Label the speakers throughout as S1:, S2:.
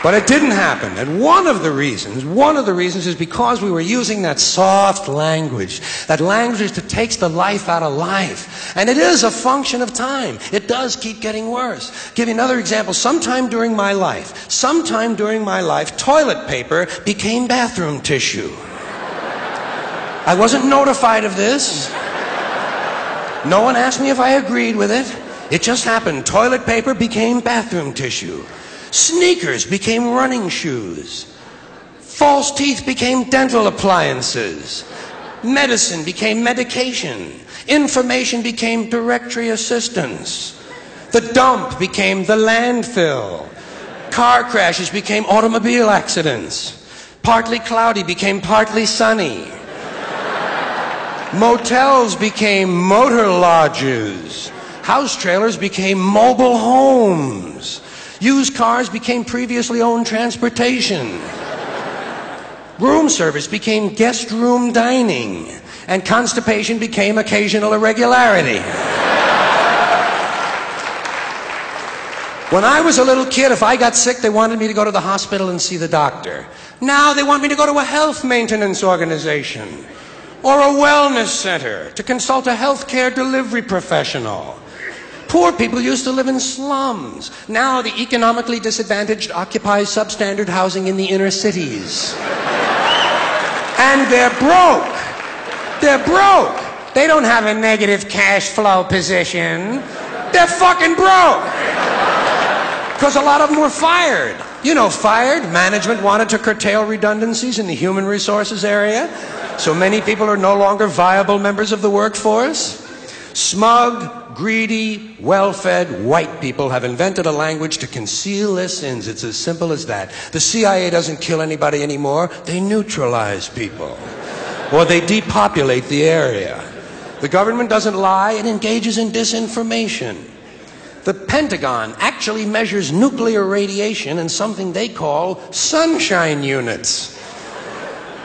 S1: But it didn't happen. And one of the reasons is because we were using that soft language, that language that takes the life out of life. And it is a function of time. It does keep getting worse. Give you another example. Sometime during my life, toilet paper became bathroom tissue. I wasn't notified of this. No one asked me if I agreed with it. It just happened. Toilet paper became bathroom tissue. Sneakers became running shoes. False teeth became dental appliances. Medicine became medication. Information became directory assistance. The dump became the landfill. Car crashes became automobile accidents. Partly cloudy became partly sunny. Motels became motor lodges. House trailers became mobile homes. Used cars became previously owned transportation. Room service became guest room dining. And constipation became occasional irregularity. When I was a little kid, if I got sick, they wanted me to go to the hospital and see the doctor. Now they want me to go to a health maintenance organization or a wellness center to consult a healthcare delivery professional. Poor people used to live in slums. Now the economically disadvantaged occupy substandard housing in the inner cities. And they're broke. They're broke. They don't have a negative cash flow position. They're fucking broke. Because a lot of them were fired. You know, fired. Management wanted to curtail redundancies in the human resources area. So many people are no longer viable members of the workforce. Smug, greedy, well-fed white people have invented a language to conceal their sins. It's as simple as that. The CIA doesn't kill anybody anymore. They neutralize people. Or they depopulate the area. The government doesn't lie. It engages in disinformation. The Pentagon actually measures nuclear radiation in something they call sunshine units.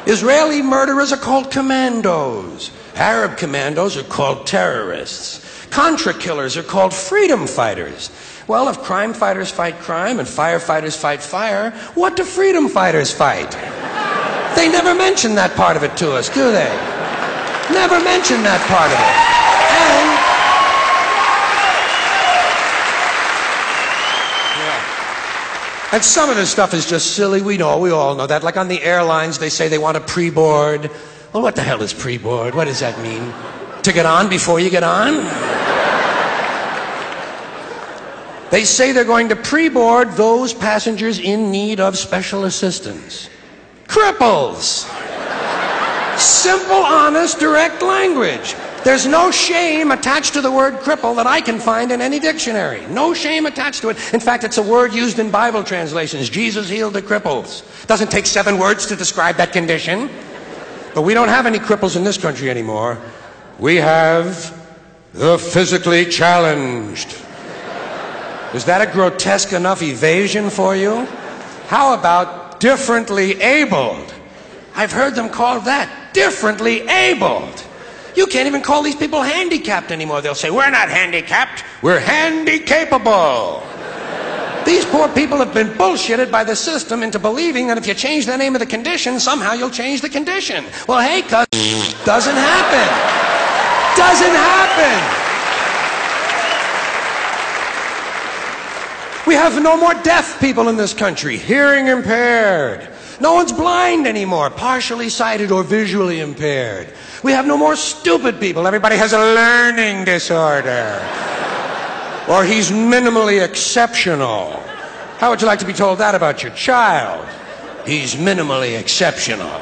S1: Israeli murderers are called commandos. Arab commandos are called terrorists. Contra killers are called freedom fighters. Well, if crime fighters fight crime and firefighters fight fire, what do freedom fighters fight? They never mention that part of it to us, do they? Never mention that part of it. And some of this stuff is just silly. We all know that. Like on the airlines, they say they want a pre-board. Well, what the hell is pre-board? What does that mean? To get on before you get on? They say they're going to pre-board those passengers in need of special assistance. Cripples! Simple, honest, direct language. There's no shame attached to the word cripple that I can find in any dictionary. No shame attached to it. In fact, it's a word used in Bible translations. Jesus healed the cripples. Doesn't take 7 words to describe that condition. But we don't have any cripples in this country anymore. We have the physically challenged. Is that a grotesque enough evasion for you? How about differently abled? I've heard them call that differently abled. You can't even call these people handicapped anymore. They'll say, we're not handicapped, we're handy-capable. These poor people have been bullshitted by the system into believing that if you change the name of the condition, somehow you'll change the condition. Well, hey, cuz, doesn't happen. Doesn't happen. We have no more deaf people in this country, hearing impaired. No one's blind anymore, partially sighted or visually impaired. We have no more stupid people. Everybody has a learning disorder. Or he's minimally exceptional. How would you like to be told that about your child? He's minimally exceptional.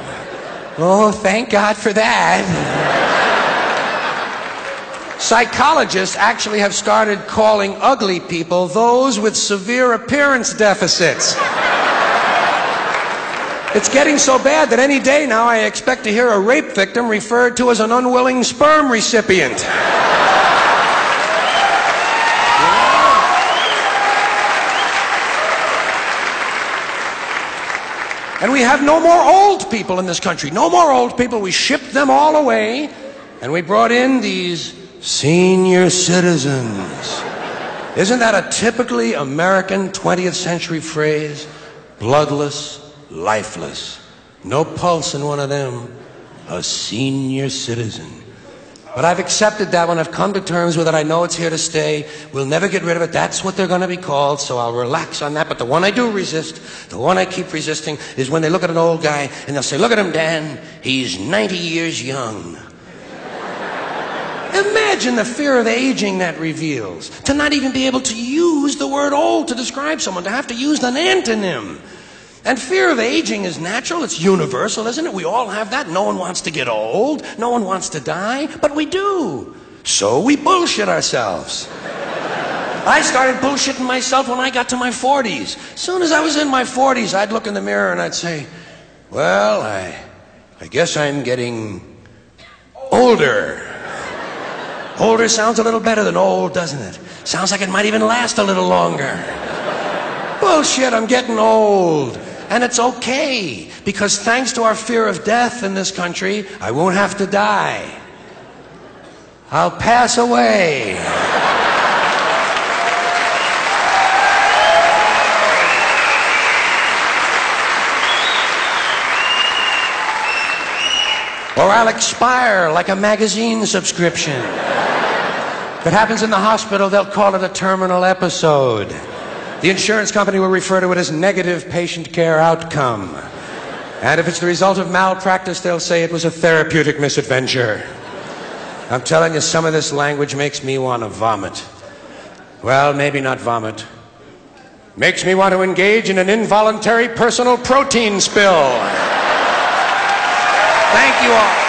S1: Oh, thank God for that. Psychologists actually have started calling ugly people those with severe appearance deficits. It's getting so bad that any day now I expect to hear a rape victim referred to as an unwilling sperm recipient. And we have no more old people in this country. No more old people. We shipped them all away, and we brought in these senior citizens. Isn't that a typically American 20th century phrase? Bloodless, lifeless. No pulse in one of them. A senior citizen. But I've accepted that one. I've come to terms with it. I know it's here to stay. We'll never get rid of it. That's what they're going to be called, so I'll relax on that. But the one I do resist, the one I keep resisting, is when they look at an old guy and they'll say, look at him, Dan. He's 90 years young. Imagine the fear of aging that reveals. To not even be able to use the word old to describe someone, to have to use an antonym. And fear of aging is natural, it's universal, isn't it? We all have that. No one wants to get old, no one wants to die, but we do. So we bullshit ourselves. I started bullshitting myself when I got to my 40s. As soon as I was in my 40s, I'd look in the mirror and I'd say, well, I guess I'm getting older. Older sounds a little better than old, doesn't it? Sounds like it might even last a little longer. Bullshit, I'm getting old. And it's okay, because thanks to our fear of death in this country, I won't have to die. I'll pass away. Or I'll expire like a magazine subscription. If it happens in the hospital, they'll call it a terminal episode. The insurance company will refer to it as negative patient care outcome. And if it's the result of malpractice, they'll say it was a therapeutic misadventure. I'm telling you, some of this language makes me want to vomit. Well, maybe not vomit. Makes me want to engage in an involuntary personal protein spill. Thank you all.